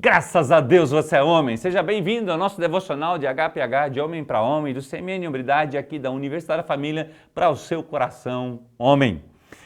Graças a Deus você é homem. Seja bem-vindo ao nosso devocional de HPH, de homem para homem, do CMN Hombridade aqui da Universidade da Família para o seu coração homem.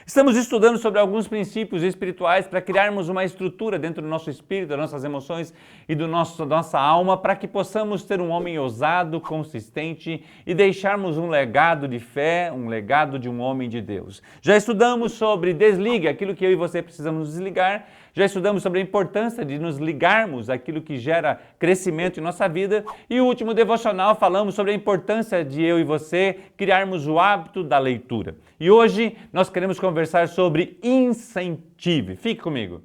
Estamos estudando sobre alguns princípios espirituais para criarmos uma estrutura dentro do nosso espírito, das nossas emoções e da nossa alma, para que possamos ter um homem ousado, consistente e deixarmos um legado de fé, um legado de um homem de Deus. Já estudamos sobre desligue, aquilo que eu e você precisamos desligar. Já estudamos sobre a importância de nos ligarmos àquilo que gera crescimento em nossa vida. E o último devocional falamos sobre a importância de eu e você criarmos o hábito da leitura. E hoje nós queremos conversar sobre incentive. Fique comigo.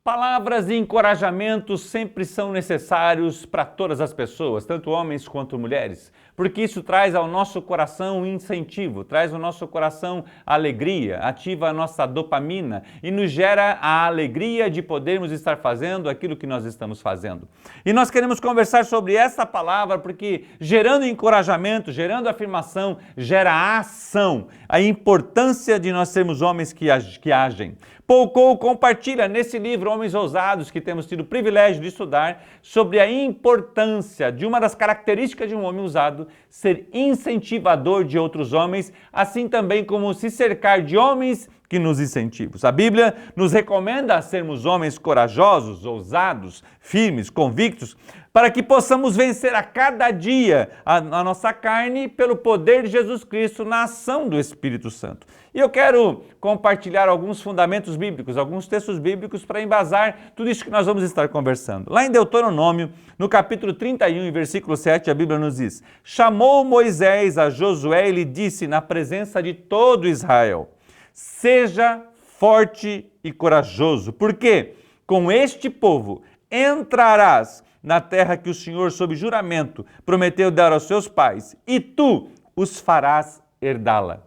Palavras de encorajamento sempre são necessários para todas as pessoas, tanto homens quanto mulheres, porque isso traz ao nosso coração incentivo, traz ao nosso coração alegria, ativa a nossa dopamina e nos gera a alegria de podermos estar fazendo aquilo que nós estamos fazendo. E nós queremos conversar sobre essa palavra porque gerando encorajamento, gerando afirmação, gera ação, a importância de nós sermos homens que agem. Paul Cole compartilha nesse livro Homens Ousados, que temos tido o privilégio de estudar, sobre a importância de uma das características de um homem ousado ser incentivador de outros homens, assim também como se cercar de homens que nos incentivam. A Bíblia nos recomenda sermos homens corajosos, ousados, firmes, convictos, para que possamos vencer a cada dia a nossa carne pelo poder de Jesus Cristo na ação do Espírito Santo. E eu quero compartilhar alguns fundamentos bíblicos, alguns textos bíblicos para embasar tudo isso que nós vamos estar conversando. Lá em Deuteronômio, no capítulo 31, versículo 7, a Bíblia nos diz: chamou Moisés a Josué e lhe disse na presença de todo Israel: seja forte e corajoso, porque com este povo entrarás na terra que o Senhor, sob juramento, prometeu dar aos seus pais, e tu os farás herdá-la.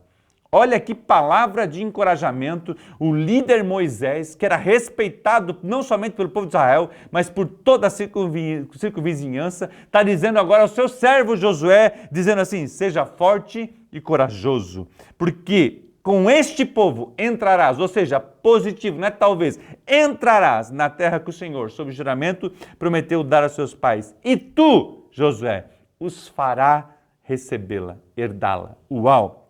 Olha que palavra de encorajamento, o líder Moisés, que era respeitado não somente pelo povo de Israel, mas por toda a circunvizinhança, está dizendo agora ao seu servo Josué, dizendo assim: seja forte e corajoso, porque com este povo entrarás, ou seja, positivo, não é talvez, entrarás na terra que o Senhor, sob juramento, prometeu dar aos seus pais. E tu, Josué, os fará recebê-la, herdá-la. Uau!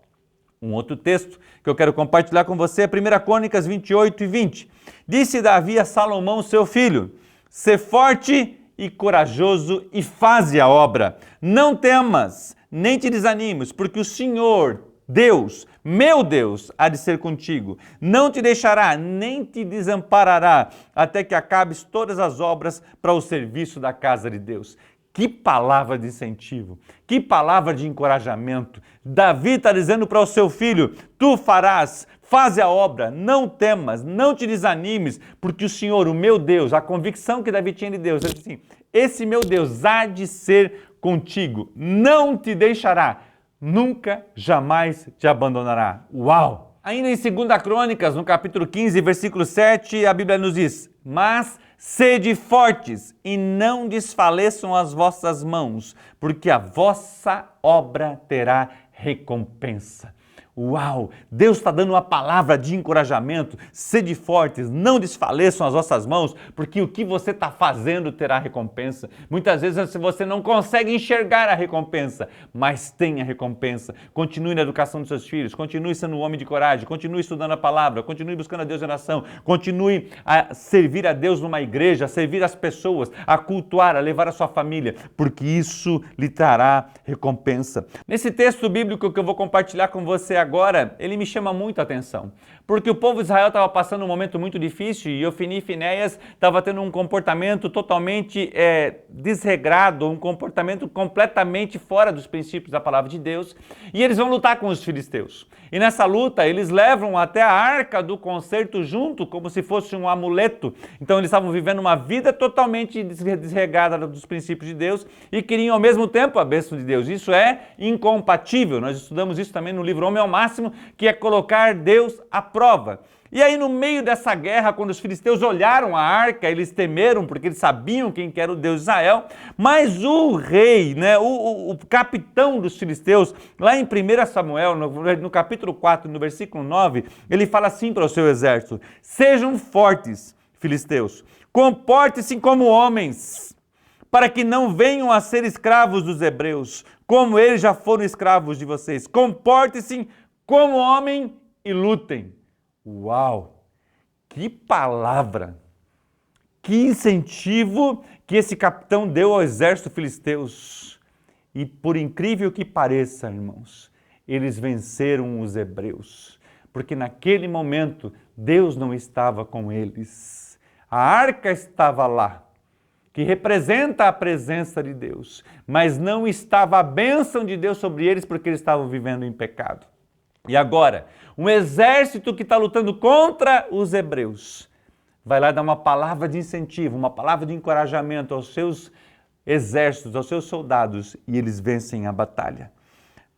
Um outro texto que eu quero compartilhar com você é 1 Crônicas 28 e 20. Disse Davi a Salomão, seu filho: sê forte e corajoso e faze a obra. Não temas, nem te desanimes, porque o Senhor, Deus, meu Deus, há de ser contigo. Não te deixará, nem te desamparará, até que acabes todas as obras para o serviço da casa de Deus. Que palavra de incentivo, que palavra de encorajamento. Davi está dizendo para o seu filho: tu farás, faze a obra, não temas, não te desanimes, porque o Senhor, o meu Deus, a convicção que Davi tinha de Deus, é assim: esse meu Deus há de ser contigo, não te deixará, nunca, jamais te abandonará. Uau! Ainda em 2 Crônicas, no capítulo 15, versículo 7, a Bíblia nos diz: mas sede fortes e não desfaleçam as vossas mãos, porque a vossa obra terá recompensa. Uau! Deus está dando uma palavra de encorajamento. Sede fortes, não desfaleçam as vossas mãos, porque o que você está fazendo terá recompensa. Muitas vezes você não consegue enxergar a recompensa, mas tem a recompensa. Continue na educação dos seus filhos, continue sendo um homem de coragem, continue estudando a palavra, continue buscando a Deus em oração, continue a servir a Deus numa igreja, a servir as pessoas, a cultuar, a levar a sua família, porque isso lhe trará recompensa. Nesse texto bíblico que eu vou compartilhar com você agora, ele me chama muito a atenção, porque o povo de Israel estava passando um momento muito difícil e Ofni e Finéias estava tendo um comportamento totalmente desregrado, um comportamento completamente fora dos princípios da palavra de Deus, e eles vão lutar com os filisteus. E nessa luta, eles levam até a arca do concerto junto, como se fosse um amuleto. Então eles estavam vivendo uma vida totalmente desregrada dos princípios de Deus e queriam ao mesmo tempo a bênção de Deus. Isso é incompatível. Nós estudamos isso também no livro Homem ao máximo, que é colocar Deus à prova. E aí, no meio dessa guerra, quando os filisteus olharam a arca, eles temeram, porque eles sabiam quem que era o Deus de Israel, mas o rei, né, o capitão dos filisteus, lá em 1 Samuel, no capítulo 4, no versículo 9, ele fala assim para o seu exército: sejam fortes, filisteus, comportem-se como homens, para que não venham a ser escravos dos hebreus, como eles já foram escravos de vocês. Comportem-se como homem e lutem. Uau! Que palavra! Que incentivo que esse capitão deu ao exército filisteus. E por incrível que pareça, irmãos, eles venceram os hebreus, porque naquele momento Deus não estava com eles. A arca estava lá, que representa a presença de Deus, mas não estava a bênção de Deus sobre eles porque eles estavam vivendo em pecado. E agora, um exército que está lutando contra os hebreus vai lá dar uma palavra de incentivo, uma palavra de encorajamento aos seus exércitos, aos seus soldados, e eles vencem a batalha.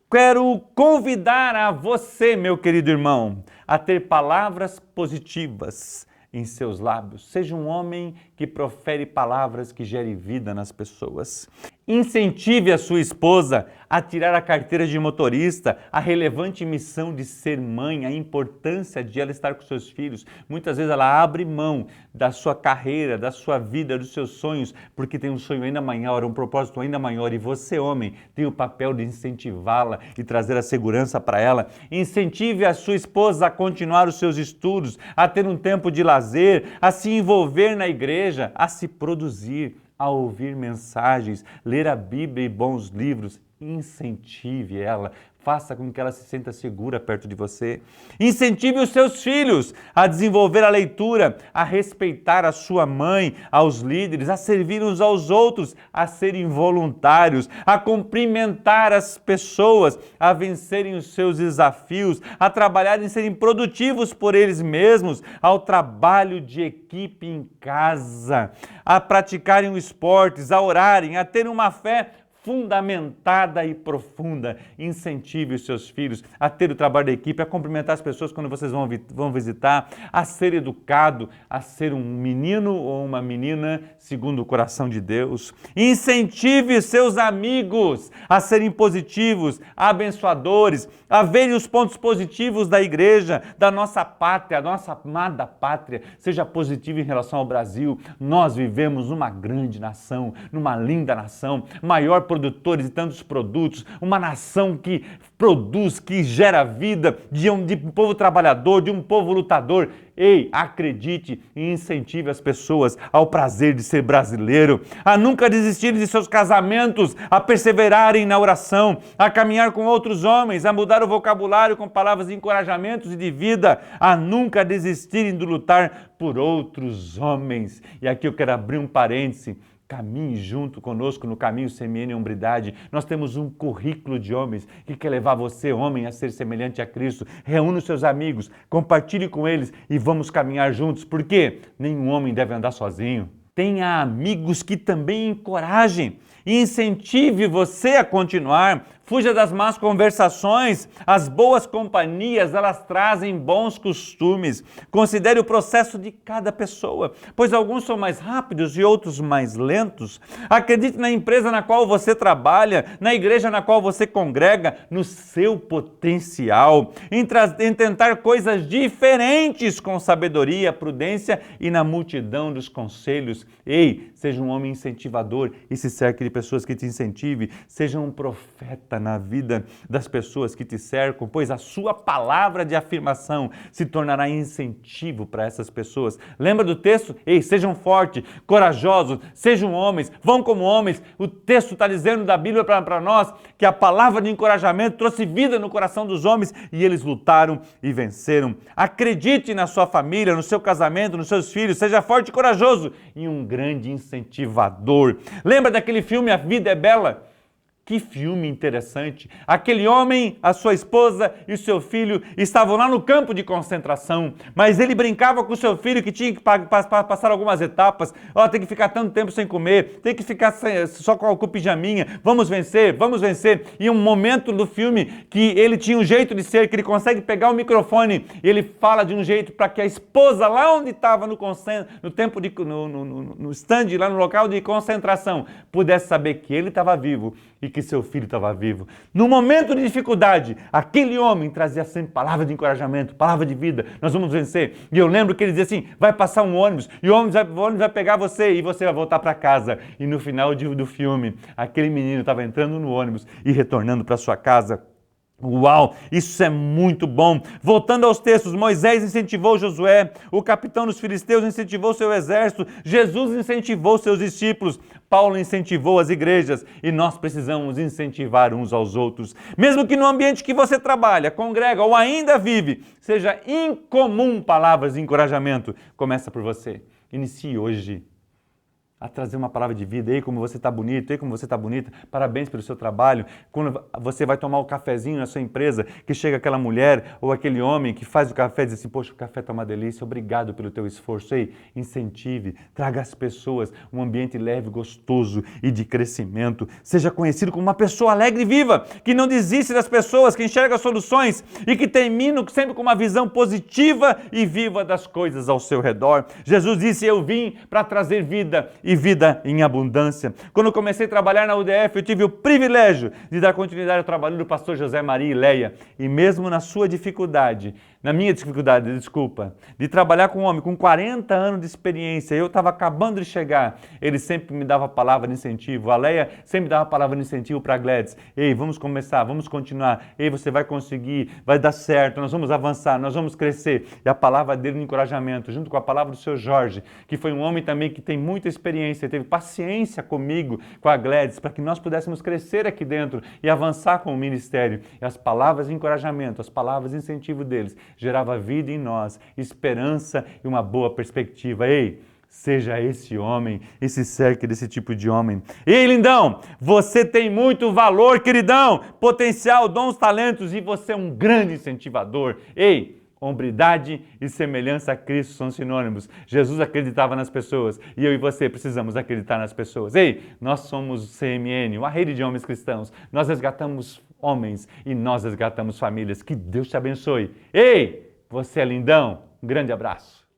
Quero convidar a você, meu querido irmão, a ter palavras positivas em seus lábios. Seja um homem que profere palavras que gerem vida nas pessoas. Incentive a sua esposa a tirar a carteira de motorista, a relevante missão de ser mãe, a importância de ela estar com seus filhos. Muitas vezes ela abre mão da sua carreira, da sua vida, dos seus sonhos, porque tem um sonho ainda maior, um propósito ainda maior. E você, homem, tem o papel de incentivá-la e trazer a segurança para ela. Incentive a sua esposa a continuar os seus estudos, a ter um tempo de lazer, a se envolver na igreja, a se produzir, a ouvir mensagens, ler a Bíblia e bons livros. Incentive ela, faça com que ela se sinta segura perto de você. Incentive os seus filhos a desenvolver a leitura, a respeitar a sua mãe, aos líderes, a servir uns aos outros, a serem voluntários, a cumprimentar as pessoas, a vencerem os seus desafios, a trabalharem e serem produtivos por eles mesmos, ao trabalho de equipe em casa, a praticarem os esportes, a orarem, a terem uma fé fundamentada e profunda. Incentive os seus filhos a ter o trabalho da equipe, a cumprimentar as pessoas quando vocês vão visitar, a ser educado, a ser um menino ou uma menina segundo o coração de Deus. Incentive seus amigos a serem positivos, abençoadores, a verem os pontos positivos da igreja, da nossa pátria, da nossa amada pátria. Seja positivo em relação ao Brasil. Nós vivemos numa grande nação, numa linda nação, maior produtores de tantos produtos, uma nação que produz, que gera vida, de um povo trabalhador, de um povo lutador. Ei, acredite e incentive as pessoas ao prazer de ser brasileiro, a nunca desistirem de seus casamentos, a perseverarem na oração, a caminhar com outros homens, a mudar o vocabulário com palavras de encorajamentos e de vida, a nunca desistirem de lutar por outros homens. E aqui eu quero abrir um parêntese. Caminhe junto conosco no caminho CMN Hombridade. Nós temos um currículo de homens que quer levar você, homem, a ser semelhante a Cristo. Reúna os seus amigos, compartilhe com eles e vamos caminhar juntos. Por quê? Nenhum homem deve andar sozinho. Tenha amigos que também encorajem e incentive você a continuar. Fuja das más conversações. As boas companhias, elas trazem bons costumes. Considere o processo de cada pessoa, pois alguns são mais rápidos e outros mais lentos. Acredite na empresa na qual você trabalha, na igreja na qual você congrega, no seu potencial, em tentar coisas diferentes com sabedoria, prudência e na multidão dos conselhos. Ei, seja um homem incentivador e se cerque de pessoas que te incentive. Seja um profeta na vida das pessoas que te cercam, pois a sua palavra de afirmação se tornará incentivo para essas pessoas. Lembra do texto? Ei, sejam fortes, corajosos, sejam homens, vão como homens. O texto está dizendo da Bíblia para nós que a palavra de encorajamento trouxe vida no coração dos homens e eles lutaram e venceram. Acredite na sua família, no seu casamento, nos seus filhos, seja forte e corajoso e um grande incentivador. Lembra daquele filme A Vida é Bela? Que filme interessante! Aquele homem, a sua esposa e o seu filho estavam lá no campo de concentração, mas ele brincava com o seu filho que tinha que passar algumas etapas. Ó, tem que ficar tanto tempo sem comer, tem que ficar só com o pijaminha. Vamos vencer, vamos vencer. E um momento do filme que ele tinha um jeito de ser, que ele consegue pegar o microfone e ele fala de um jeito para que a esposa, lá onde estava no stand, lá no local de concentração, pudesse saber que ele estava vivo e que seu filho estava vivo. No momento de dificuldade, aquele homem trazia sempre palavra de encorajamento, palavra de vida. Nós vamos vencer. E eu lembro que ele dizia assim: vai passar um ônibus e o ônibus vai pegar você e você vai voltar para casa. E no final do filme, aquele menino estava entrando no ônibus e retornando para sua casa. Uau, isso é muito bom. Voltando aos textos, Moisés incentivou Josué, o capitão dos filisteus incentivou seu exército, Jesus incentivou seus discípulos, Paulo incentivou as igrejas e nós precisamos incentivar uns aos outros. Mesmo que no ambiente que você trabalha, congrega ou ainda vive, seja incomum palavras de encorajamento, começa por você. Inicie hoje a trazer uma palavra de vida. Ei, como você está bonito, ei, como você está bonita, parabéns pelo seu trabalho. Quando você vai tomar o cafezinho na sua empresa, que chega aquela mulher ou aquele homem que faz o café e diz assim: poxa, o café está uma delícia, obrigado pelo teu esforço. Ei, incentive, traga às pessoas um ambiente leve, gostoso e de crescimento. Seja conhecido como uma pessoa alegre e viva, que não desiste das pessoas, que enxerga soluções e que termina sempre com uma visão positiva e viva das coisas ao seu redor. Jesus disse: eu vim para trazer vida e vida em abundância. Quando eu comecei a trabalhar na UDF, eu tive o privilégio de dar continuidade ao trabalho do pastor José Maria e Leia. E mesmo na sua dificuldade, na minha dificuldade, de trabalhar com um homem com 40 anos de experiência, eu estava acabando de chegar, ele sempre me dava palavra de incentivo. A Leia sempre dava palavra de incentivo para a Gladys. Ei, vamos começar, vamos continuar. Ei, você vai conseguir, vai dar certo, nós vamos avançar, nós vamos crescer. E a palavra dele de encorajamento, junto com a palavra do seu Jorge, que foi um homem também que tem muita experiência, teve paciência comigo, com a Gladys, para que nós pudéssemos crescer aqui dentro e avançar com o ministério. E as palavras de encorajamento, as palavras de incentivo deles, gerava vida em nós, esperança e uma boa perspectiva. Ei, seja esse homem, esse cerque desse tipo de homem. Ei, lindão, você tem muito valor, queridão, potencial, dons, talentos e você é um grande incentivador. Ei, hombridade e semelhança a Cristo são sinônimos. Jesus acreditava nas pessoas e eu e você precisamos acreditar nas pessoas. Ei, nós somos o CMN, uma rede de homens cristãos. Nós resgatamos homens e nós resgatamos famílias. Que Deus te abençoe. Ei, você é lindão. Um grande abraço.